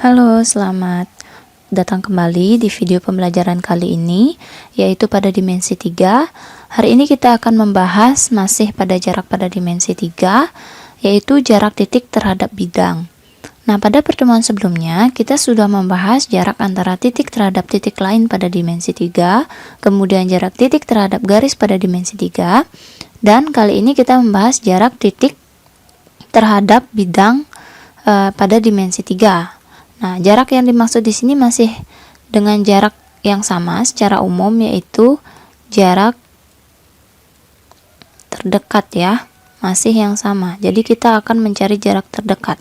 Halo, selamat datang kembali di video pembelajaran kali ini, yaitu pada dimensi 3. Hari ini kita akan membahas masih pada jarak pada dimensi 3, yaitu jarak titik terhadap bidang. Nah, pada pertemuan sebelumnya, kita sudah membahas jarak antara titik terhadap titik lain pada dimensi 3, kemudian jarak titik terhadap garis pada dimensi 3, dan kali ini kita membahas jarak titik terhadap bidang pada dimensi 3. Nah, jarak yang dimaksud di sini masih dengan jarak yang sama secara umum, yaitu jarak terdekat ya, masih yang sama. Jadi kita akan mencari jarak terdekat.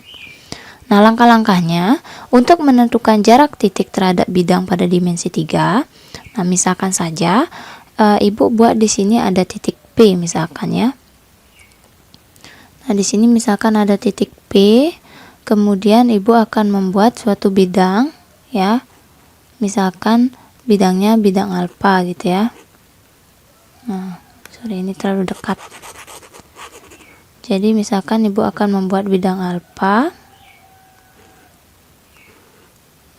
Nah, langkah-langkahnya untuk menentukan jarak titik terhadap bidang pada dimensi 3. Nah, misalkan saja Ibu buat di sini ada titik P misalkan ya. Nah, di sini misalkan ada titik P. Kemudian ibu akan membuat suatu bidang ya, misalkan bidangnya bidang alfa gitu ya. Nah, sorry ini terlalu dekat. Jadi misalkan ibu akan membuat bidang alfa.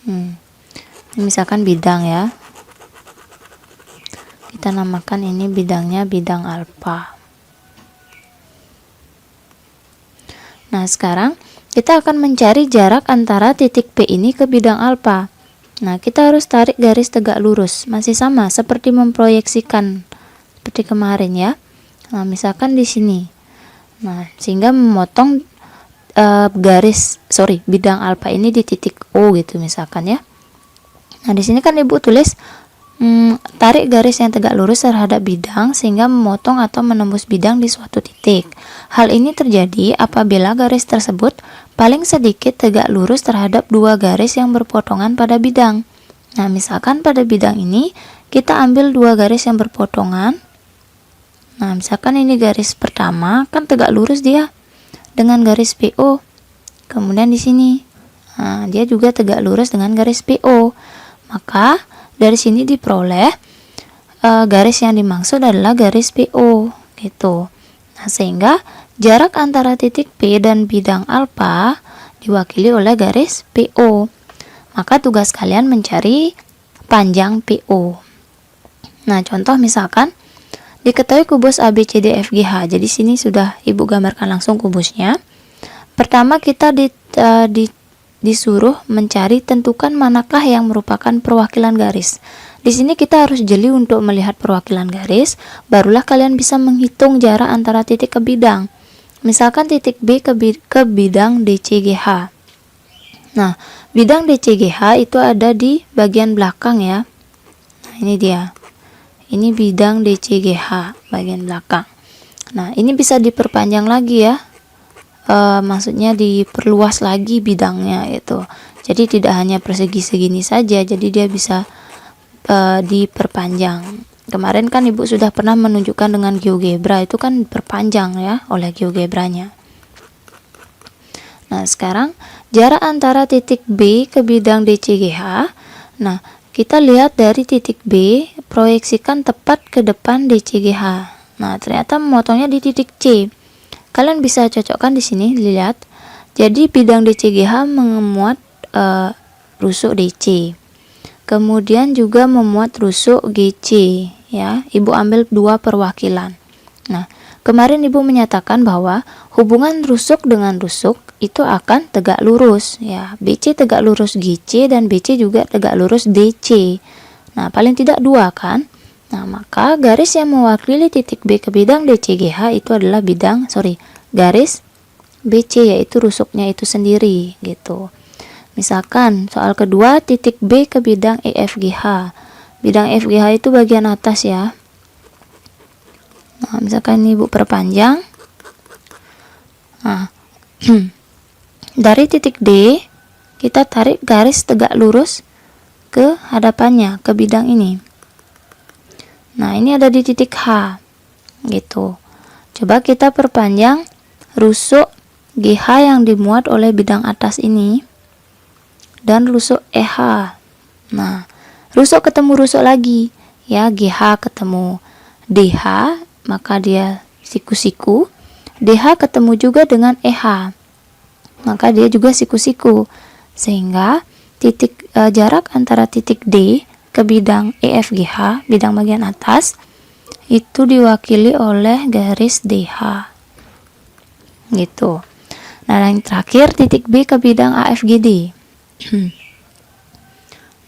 Ini misalkan bidang ya. Kita namakan ini bidangnya bidang alfa. Nah, sekarang kita akan mencari jarak antara titik P ini ke bidang alfa. Nah, kita harus tarik garis tegak lurus. Masih sama seperti memproyeksikan seperti kemarin ya. Nah, misalkan di sini. Nah, sehingga memotong bidang alfa ini di titik O gitu misalkan ya. Nah, di sini kan Ibu tulis tarik garis yang tegak lurus terhadap bidang sehingga memotong atau menembus bidang di suatu titik. Hal ini terjadi apabila garis tersebut paling sedikit tegak lurus terhadap dua garis yang berpotongan pada bidang. Nah, misalkan pada bidang ini kita ambil dua garis yang berpotongan. Nah, misalkan ini garis pertama kan tegak lurus dia dengan garis PO. Kemudian di sini, nah, dia juga tegak lurus dengan garis PO. Maka dari sini diperoleh garis yang dimaksud adalah garis PO gitu. Nah, sehingga jarak antara titik P dan bidang alfa diwakili oleh garis PO. Maka tugas kalian mencari panjang PO. Nah, contoh misalkan diketahui kubus ABCDFGH. Jadi sini sudah Ibu gambarkan langsung kubusnya. Pertama kita disuruh mencari tentukan manakah yang merupakan perwakilan garis. Di sini kita harus jeli untuk melihat perwakilan garis, barulah kalian bisa menghitung jarak antara titik ke bidang. Misalkan titik B ke bidang DCGH. Nah, bidang DCGH itu ada di bagian belakang ya. Nah, ini dia. Ini bidang DCGH bagian belakang. Nah, ini bisa diperpanjang lagi ya. Maksudnya diperluas lagi bidangnya itu. Jadi tidak hanya persegi segini saja, jadi dia bisa diperpanjang. Kemarin kan Ibu sudah pernah menunjukkan dengan GeoGebra, itu kan diperpanjang ya oleh GeoGebranya. Nah, sekarang jarak antara titik B ke bidang DCGH. Nah, kita lihat dari titik B, proyeksikan tepat ke depan DCGH. Nah, ternyata memotongnya di titik C. Kalian bisa cocokkan di sini, lihat. Jadi bidang DCGH memuat rusuk DC. Kemudian juga memuat rusuk GC ya. Ibu ambil dua perwakilan. Nah, kemarin Ibu menyatakan bahwa hubungan rusuk dengan rusuk itu akan tegak lurus ya. BC tegak lurus GC dan BC juga tegak lurus DC. Nah, paling tidak dua kan? Nah, maka garis yang mewakili titik B ke bidang DCGH itu adalah garis BC, yaitu rusuknya itu sendiri gitu. Misalkan soal kedua, titik B ke bidang EFGH. Bidang EFGH itu bagian atas ya. Nah, misalkan ini Ibu perpanjang. Nah, dari titik D kita tarik garis tegak lurus ke hadapannya, ke bidang ini. Nah, ini ada di titik H gitu. Coba kita perpanjang rusuk GH yang dimuat oleh bidang atas ini dan rusuk EH. Nah, rusuk ketemu rusuk lagi ya, GH ketemu DH, maka dia siku-siku. DH ketemu juga dengan EH, maka dia juga siku-siku. Sehingga jarak antara titik D ke bidang EFGH, bidang bagian atas, itu diwakili oleh garis DH. Gitu. Nah, yang terakhir titik B ke bidang AFGD.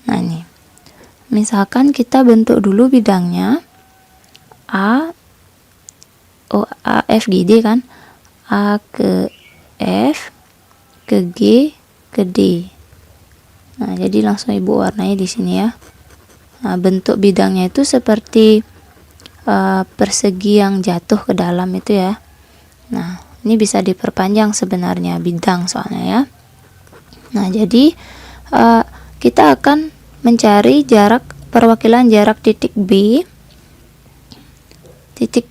Nah, ini. Misalkan kita bentuk dulu bidangnya AFGD kan. A ke F ke G ke D. Nah, jadi langsung Ibu warnai di sini ya. Nah, bentuk bidangnya itu seperti persegi yang jatuh ke dalam itu ya. Nah, ini bisa diperpanjang sebenarnya bidang soalnya ya. Nah, jadi kita akan mencari perwakilan jarak titik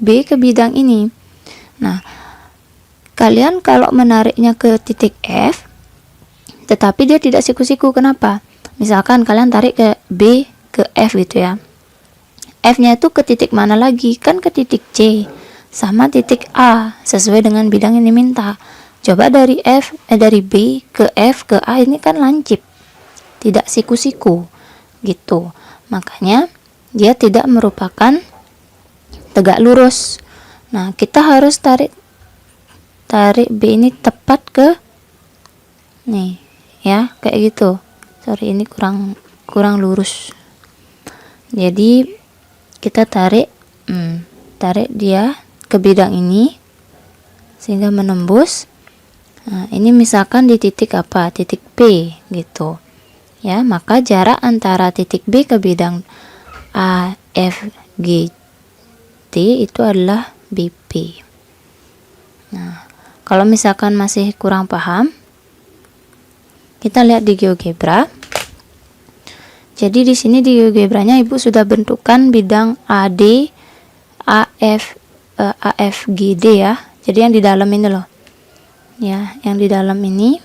B ke bidang ini. Nah, kalian kalau menariknya ke titik F, tetapi dia tidak siku-siku, kenapa? Misalkan kalian tarik ke B ke F gitu ya. F-nya itu ke titik mana lagi? Kan ke titik C sama titik A sesuai dengan bidang yang diminta. Coba dari B ke F ke A ini kan lancip, tidak siku-siku gitu. Makanya dia tidak merupakan tegak lurus. Nah, kita harus tarik B ini tepat ke nih ya, kayak gitu. Sorry, ini kurang lurus. Jadi kita tarik dia ke bidang ini sehingga menembus. Nah, ini misalkan di titik apa? Titik P gitu. Ya, maka jarak antara titik B ke bidang A, F, G, T itu adalah BP. Nah, kalau misalkan masih kurang paham, kita lihat di GeoGebra. Jadi di sini di GeoGebranya Ibu sudah bentukkan bidang AD, AFGD ya. Jadi yang di dalam ini loh. Ya, yang di dalam ini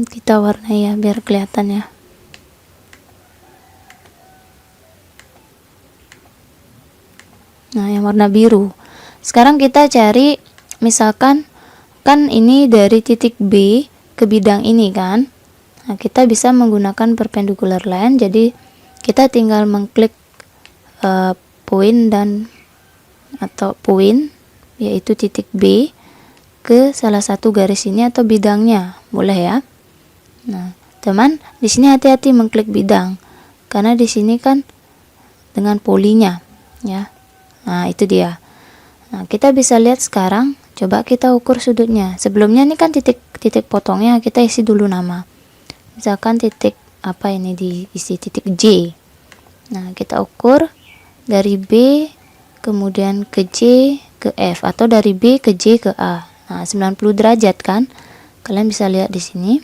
kita warnai ya biar kelihatan ya. Nah, yang warna biru. Sekarang kita cari, misalkan kan ini dari titik B ke bidang ini kan. Nah, kita bisa menggunakan perpendicular line. Jadi kita tinggal mengklik poin yaitu titik B ke salah satu garis ini atau bidangnya, boleh ya. Nah, teman, di sini hati-hati mengklik bidang karena di sini kan dengan polinya ya. Nah, itu dia. Nah, kita bisa lihat sekarang, coba kita ukur sudutnya. Sebelumnya ini kan titik potongnya, kita isi dulu nama. Misalkan titik apa ini, diisi titik J. Nah, kita ukur dari B kemudian ke J ke F, atau dari B ke J ke A. Nah, 90 derajat kan? Kalian bisa lihat di sini.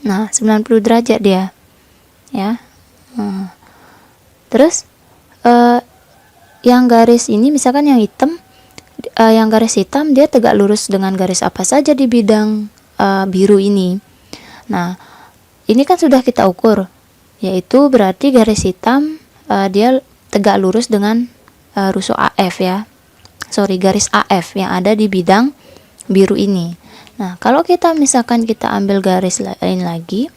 Nah, 90 derajat dia. Ya. Nah, terus yang garis ini misalkan yang hitam, yang garis hitam dia tegak lurus dengan garis apa saja di bidang biru ini. Nah, ini kan sudah kita ukur, yaitu berarti garis hitam dia tegak lurus dengan rusuk AF ya. Sorry, garis AF yang ada di bidang biru ini. Nah, kalau kita misalkan kita ambil garis lain lagi,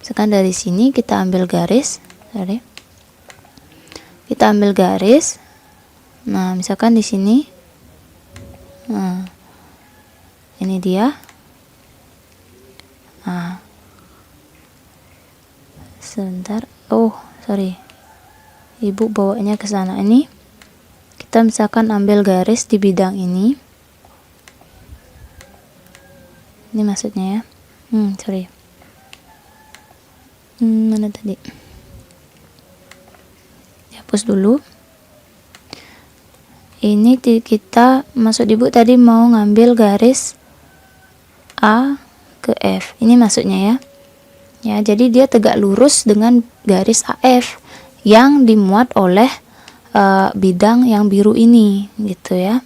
misalkan dari sini kita ambil garis, kita ambil garis. Nah, misalkan di sini, nah, ini dia. Nah, sebentar. Oh, sorry. Ibu bawanya ke sana. Ini kita misalkan ambil garis di bidang ini. Ini maksudnya ya. Sorry. Mana tadi? Hapus dulu. Ini kita, maksud Ibu tadi mau ngambil garis A ke F. Ini maksudnya ya. Ya, jadi dia tegak lurus dengan garis AF yang dimuat oleh bidang yang biru ini, gitu ya.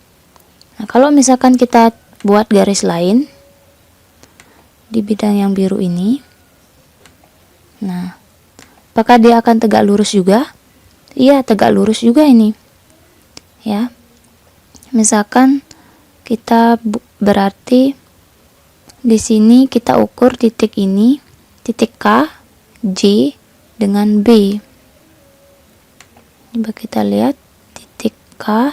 Nah, kalau misalkan kita buat garis lain di bidang yang biru ini, nah, apakah dia akan tegak lurus juga? Iya, tegak lurus juga ini. Ya. Misalkan kita berarti Di sini kita ukur titik ini, titik K, J dengan B. Coba kita lihat titik K,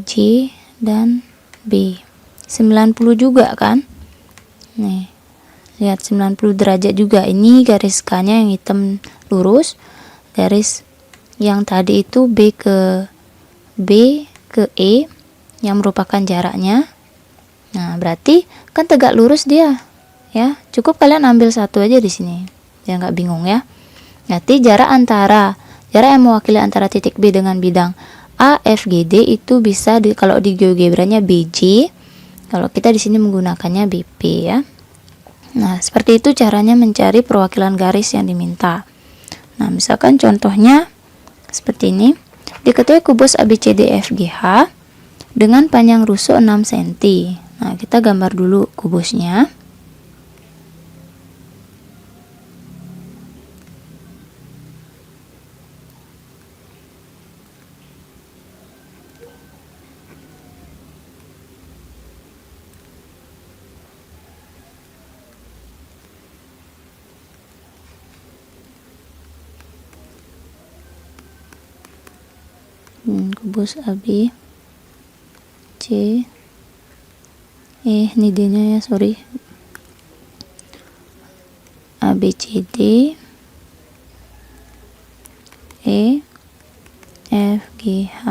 J dan B. 90 juga kan? Nih, lihat 90 derajat juga. Ini garis K-nya yang hitam lurus, garis yang tadi itu B ke E yang merupakan jaraknya. Nah, berarti kan tegak lurus dia, ya. Cukup kalian ambil satu aja di sini, jangan nggak bingung ya. Berarti jarak yang mewakili antara titik B dengan bidang AFGD itu bisa kalau di GeoGebra-nya BJ, kalau kita di sini menggunakannya BP ya. Nah, seperti itu caranya mencari perwakilan garis yang diminta. Nah, misalkan contohnya seperti ini. Diketahui kubus ABCDFGH dengan panjang rusuk 6 cm. Nah, kita gambar dulu kubusnya. Kubus AB C ini D nya ya, sorry, ABCD EFGH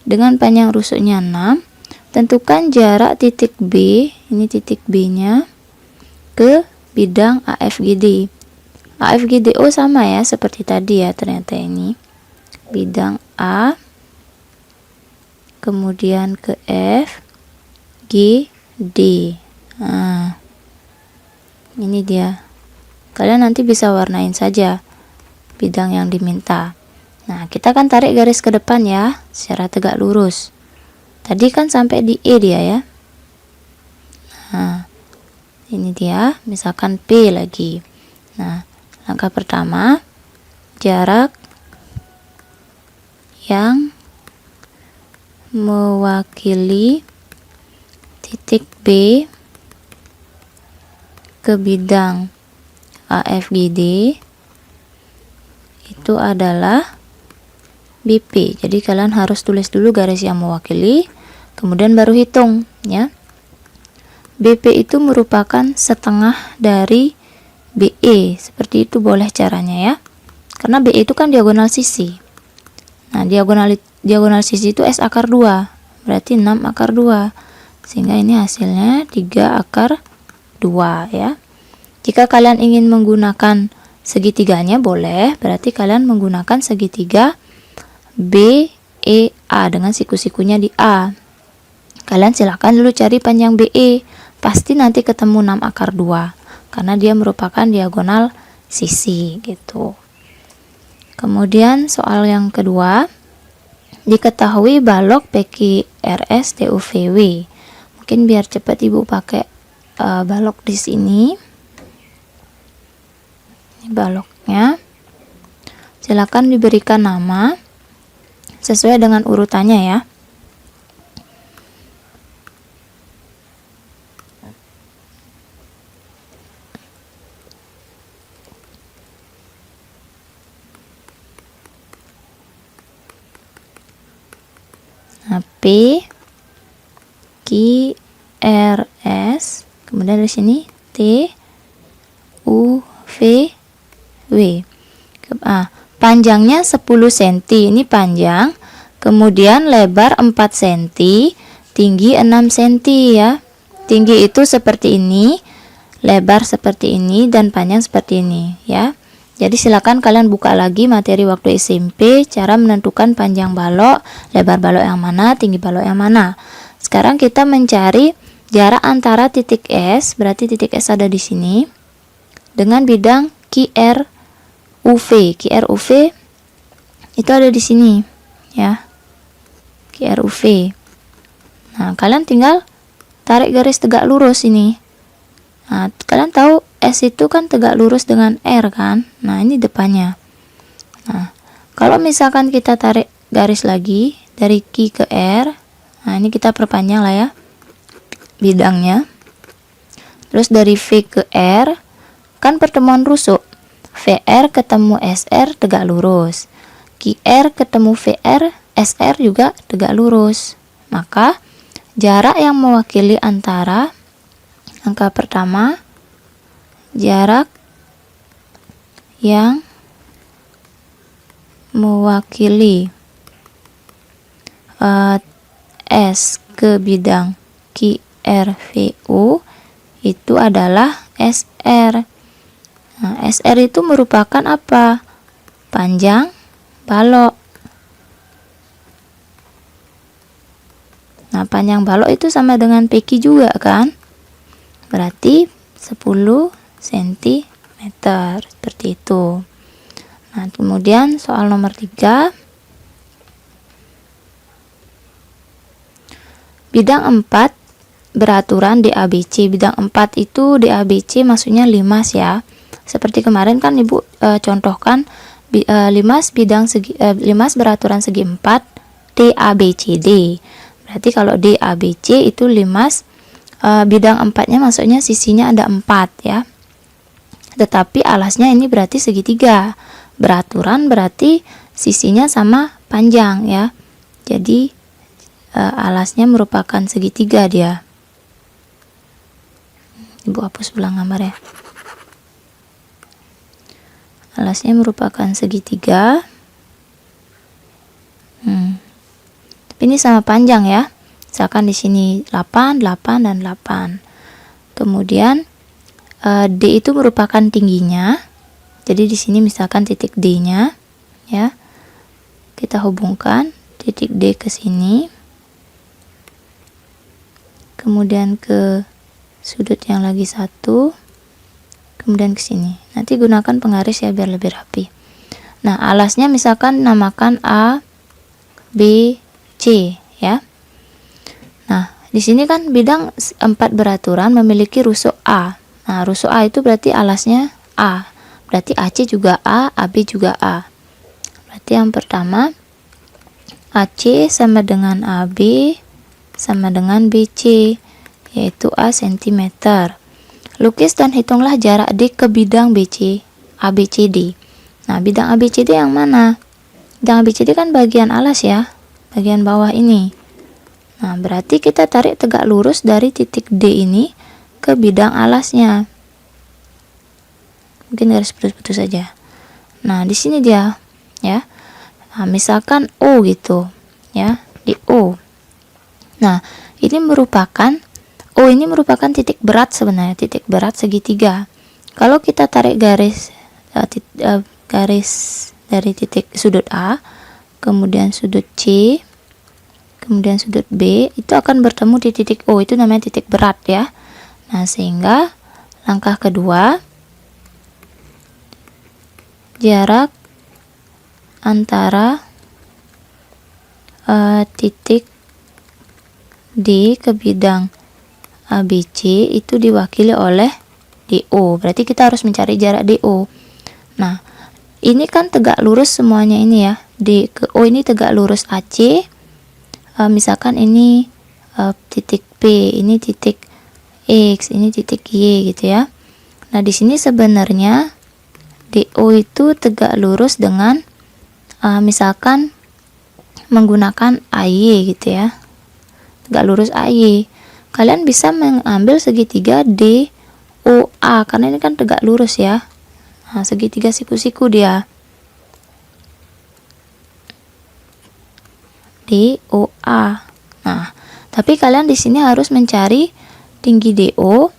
dengan panjang rusuknya 6. Tentukan jarak titik B, ini titik B nya, ke bidang AFGD. AFGDO sama ya seperti tadi ya, ternyata ini bidang A, kemudian ke F, G, D. Nah, ini dia. Kalian nanti bisa warnain saja bidang yang diminta. Nah, kita akan tarik garis ke depan ya, secara tegak lurus. Tadi kan sampai di E dia ya. Nah, ini dia, misalkan P lagi. Nah, langkah pertama, jarak yang mewakili titik B ke bidang AFGD itu adalah BP. Jadi kalian harus tulis dulu garis yang mewakili, kemudian baru hitung ya. BP itu merupakan setengah dari BE. Seperti itu boleh caranya ya. Karena BE itu kan diagonal sisi. Nah, diagonal sisi itu S akar 2, berarti 6 akar 2. Sehingga ini hasilnya 3 akar 2 ya. Jika kalian ingin menggunakan segitiganya boleh, berarti kalian menggunakan segitiga BEA dengan siku-sikunya di A. Kalian silahkan dulu cari panjang BE, pasti nanti ketemu 6 akar 2 karena dia merupakan diagonal sisi gitu. Kemudian soal yang kedua, diketahui balok PQRS TUVW. Mungkin biar cepat Ibu pakai balok di sini. Ini baloknya. Silakan diberikan nama sesuai dengan urutannya ya. Nah, P Q R S, kemudian dari sini T U V W. Panjangnya 10 cm, ini panjang, kemudian lebar 4 cm, tinggi 6 cm ya. Tinggi itu seperti ini, lebar seperti ini, dan panjang seperti ini ya. Jadi silakan kalian buka lagi materi waktu SMP, cara menentukan panjang balok, lebar balok yang mana, tinggi balok yang mana. Sekarang kita mencari jarak antara titik S, berarti titik S ada di sini, dengan bidang QRUV. QRUV itu ada di sini ya. QRUV. Nah, kalian tinggal tarik garis tegak lurus ini. Nah, kalian tahu S itu kan tegak lurus dengan R kan. Nah, ini depannya. Nah, kalau misalkan kita tarik garis lagi dari Q ke R, nah ini kita perpanjang lah ya. bidangnya. Terus dari V ke R kan pertemuan rusuk. VR ketemu SR tegak lurus. QR ketemu VR, SR juga tegak lurus. Maka jarak yang mewakili antara angka pertama, jarak yang mewakili S ke bidang QRVU itu adalah SR. Nah, SR itu merupakan apa? Panjang balok. Nah, panjang balok itu sama dengan PQ juga kan? Berarti 10 cm seperti itu. Nah, kemudian soal nomor 3. Bidang 4 beraturan DABC. Bidang 4 itu DABC maksudnya limas ya. Seperti kemarin kan Ibu contohkan limas beraturan segi 4 DABCD. Berarti kalau DABC itu limas bidang 4-nya maksudnya sisinya ada 4 ya. Tetapi alasnya ini berarti segitiga. Beraturan berarti sisinya sama panjang ya. Jadi alasnya merupakan segitiga dia. Ibu hapus ulang gambar ya. Alasnya merupakan segitiga. Tapi ini sama panjang ya. Misalkan di sini 8, 8 dan 8. Kemudian D itu merupakan tingginya. Jadi di sini misalkan titik D-nya ya. Kita hubungkan titik D ke sini. Kemudian ke sudut yang lagi satu, kemudian ke sini. Nanti gunakan penggaris ya biar lebih rapi. Nah, alasnya misalkan namakan A, B, C ya. Nah, di sini kan bidang 4 beraturan memiliki rusuk A. Nah, rusuk A itu berarti alasnya A. Berarti AC juga A, AB juga A. Berarti yang pertama AC sama dengan AB sama dengan BC, yaitu A cm. Lukis dan hitunglah jarak D ke bidang BC ABCD. Nah, bidang ABCD yang mana? Bidang ABCD kan bagian alas ya, bagian bawah ini. Nah, berarti kita tarik tegak lurus dari titik D ini ke bidang alasnya. Mungkin garis putus-putus saja. Nah, di sini dia ya. Nah, misalkan O gitu ya, di O. Nah, ini merupakan titik berat sebenarnya, titik berat segitiga. Kalau kita tarik garis dari titik sudut A, kemudian sudut C, kemudian sudut B, itu akan bertemu di titik O, itu namanya titik berat ya. Nah, sehingga langkah kedua, jarak antara titik D ke bidang ABC itu diwakili oleh DO. Berarti kita harus mencari jarak DO. Nah, ini kan tegak lurus semuanya ini ya. D ke O ini tegak lurus AC. Misalkan ini titik P, ini titik X, ini titik Y gitu ya. Nah, di sini sebenarnya DO itu tegak lurus dengan misalkan menggunakan AY gitu ya. Tegak lurus AY. Kalian bisa mengambil segitiga DOA karena ini kan tegak lurus ya. Nah, segitiga siku-siku dia. DOA. Nah, tapi kalian di sini harus mencari tinggi DO,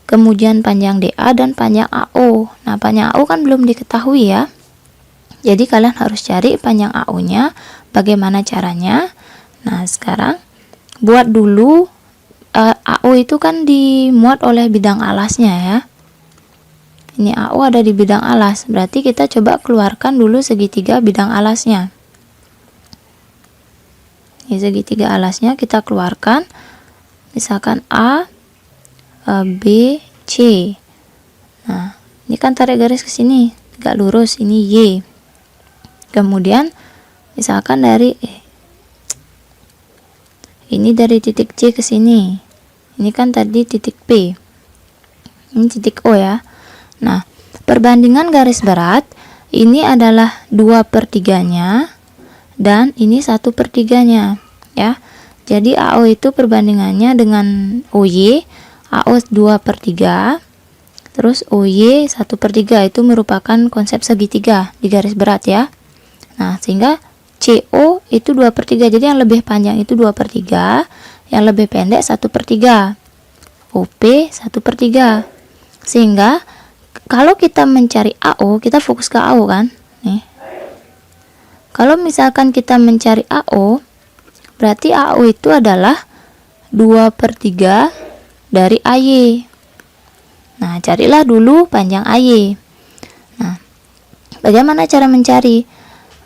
kemudian panjang DA dan panjang AO. Nah, panjang AO kan belum diketahui ya. Jadi kalian harus cari panjang AO-nya. Bagaimana caranya? Nah, sekarang buat dulu AO itu kan dimuat oleh bidang alasnya ya. Ini AO ada di bidang alas. Berarti kita coba keluarkan dulu segitiga bidang alasnya. Ini segitiga alasnya kita keluarkan. Misalkan A, B, C. Nah, ini kan tarik garis ke sini, tegak lurus, ini Y. Kemudian misalkan dari ini dari titik C ke sini. Ini kan tadi titik P. Ini titik O ya. Nah, perbandingan garis berat ini adalah 2/3-nya dan ini 1/3-nya ya. Jadi AO itu perbandingannya dengan OY, AO 2/3, terus OY 1/3, itu merupakan konsep segitiga di garis berat ya. Nah, sehingga CO itu 2/3, jadi yang lebih panjang itu 2/3, yang lebih pendek 1/3, OP 1/3. Sehingga kalau kita mencari AO, kita fokus ke AO kan nih. Kalau misalkan kita mencari AO, berarti AO itu adalah 2/3 dari AY. Nah, carilah dulu panjang AY. Nah, bagaimana cara mencari?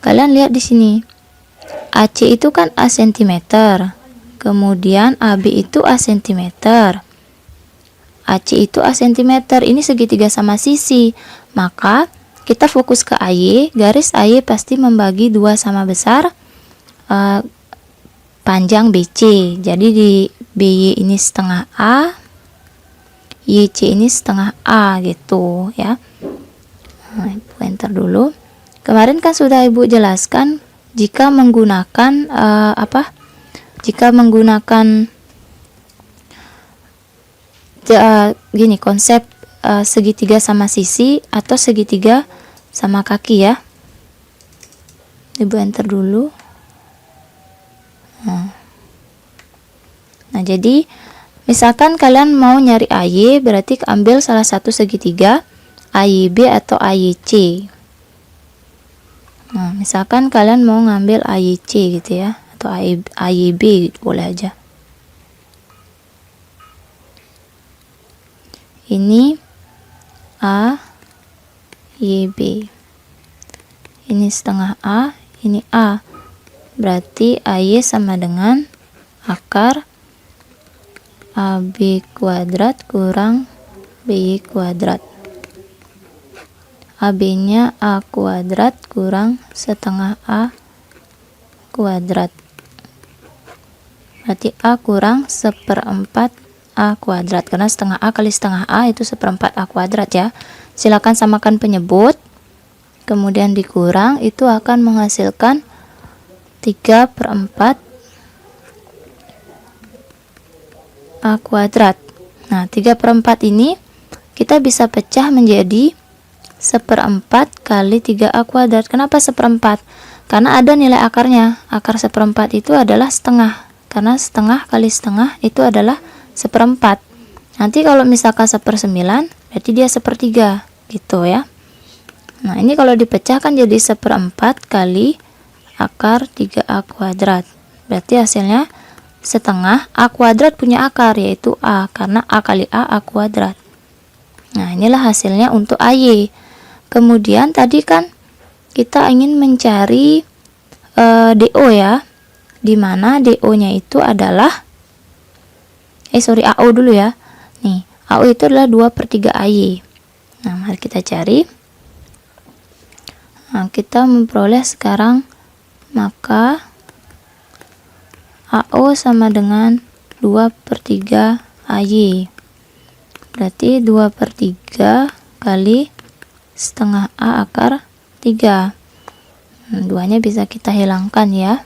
Kalian lihat di sini. AC itu kan A cm. Kemudian AB itu A cm. AC itu A cm. Ini segitiga sama sisi. Maka kita fokus ke AY. Garis AY pasti membagi 2 sama besar panjang BC. Jadi di BY ini setengah A, YC ini setengah A gitu ya. Nah, Ibu enter dulu. Kemarin kan sudah Ibu jelaskan jika menggunakan jika menggunakan gini konsep segitiga sama sisi atau segitiga sama kaki ya. Ibu enter dulu. Nah, jadi misalkan kalian mau nyari AY, berarti ambil salah satu segitiga, AYB atau AYC. Nah, misalkan kalian mau ngambil AYC gitu ya, atau AYB gitu, boleh aja. Ini A, YB. Ini setengah A, ini A. Berarti AY sama dengan akar AB kuadrat kurang BY kuadrat. AB-nya A kuadrat kurang setengah A kuadrat. Berarti A kurang 1/4 A kuadrat. Karena setengah A kali setengah A itu 1/4 A kuadrat ya. Silakan samakan penyebut. Kemudian dikurang, itu akan menghasilkan 3/4 A kuadrat. Nah, 3/4 ini kita bisa pecah menjadi 1/4 kali 3A kuadrat. Kenapa 1/4? Karena ada nilai akarnya. Akar 1/4 itu adalah setengah. Karena setengah kali setengah itu adalah 1/4. Nanti kalau misalkan 1/9, berarti dia 1/3 gitu ya. Nah, ini kalau dipecahkan jadi 1/4 kali akar 3A kuadrat. Berarti hasilnya setengah A kuadrat punya akar, yaitu A. Karena A kali A kuadrat. Nah, inilah hasilnya untuk AY. Kemudian tadi kan kita ingin mencari DO ya, dimana DO nya itu adalah AO dulu ya. Nih, AO itu adalah 2/3 AY. Nah, mari kita cari. Nah, kita memperoleh sekarang, maka AO sama dengan 2/3 AY. Berarti 2/3 kali setengah A akar 3. Duanya bisa kita hilangkan ya.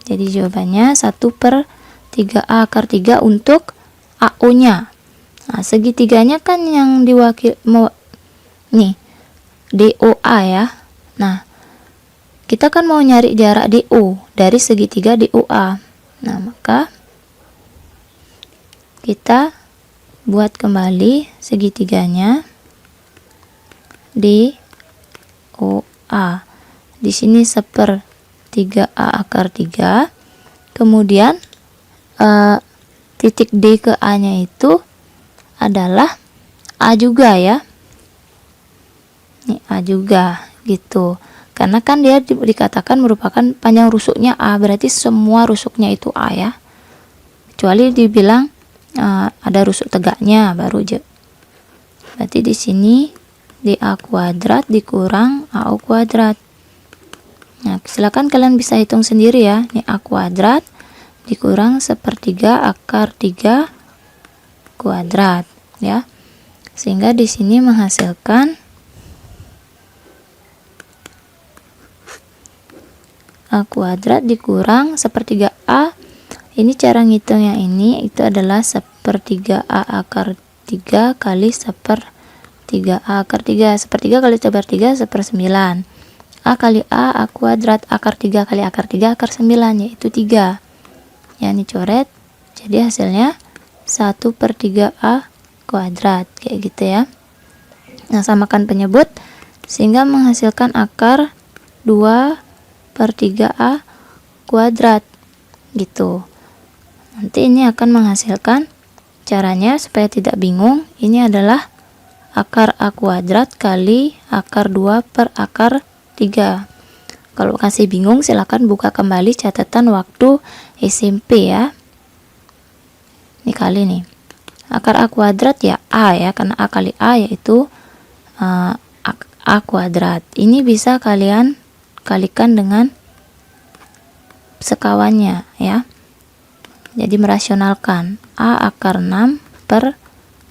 Jadi jawabannya 1/3A akar 3 untuk AO nya. Nah, segitiganya kan yang diwakil nih DOA ya. Nah, kita kan mau nyari jarak DO dari segitiga DOA. Nah, maka kita buat kembali segitiganya DOA. Di sini 1/3A akar 3. Kemudian titik D ke A nya itu adalah A juga ya. Ini A juga gitu. Karena kan dia dikatakan merupakan panjang rusuknya A, berarti semua rusuknya itu A ya. Kecuali dibilang ada rusuk tegaknya baru aja. Berarti di sini DA kuadrat dikurang AO kuadrat. Nah, silakan kalian bisa hitung sendiri ya. Ini A kuadrat dikurang 1/3 akar 3 kuadrat ya. Sehingga di sini menghasilkan A kuadrat dikurang 1/3 A. Ini cara ngitung yang ini itu adalah 1/3 A akar 3 kali 1/3 A akar 3. 1/3 kali 1/3 1/9. A kali A kuadrat akar 3 kali akar 3 akar 9, yaitu 3. Ya, ini coret. Jadi hasilnya 1/3 A kuadrat, kayak gitu ya. Nah, samakan penyebut sehingga menghasilkan akar 2/3 A kuadrat gitu. Nanti ini akan menghasilkan, caranya supaya tidak bingung, ini adalah akar A kuadrat kali akar 2 per akar 3. Kalau kasih bingung silakan buka kembali catatan waktu SMP ya. Ini kali nih. Akar A kuadrat ya A ya, karena A kali A yaitu A kuadrat. Ini bisa kalian kalikan dengan sekawannya ya. Jadi merasionalkan A akar 6 per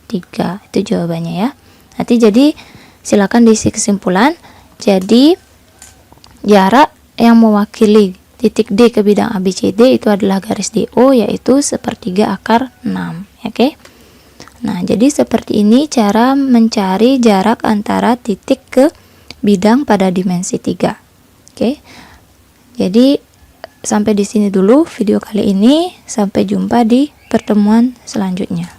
3. Itu jawabannya ya. Nanti jadi silakan diisi kesimpulan. Jadi jarak yang mewakili titik D ke bidang ABCD itu adalah garis DO, yaitu 1/3 akar 6. Oke. Nah, jadi seperti ini cara mencari jarak antara titik ke bidang pada dimensi 3. Oke. Jadi sampai di sini dulu video kali ini. Sampai jumpa di pertemuan selanjutnya.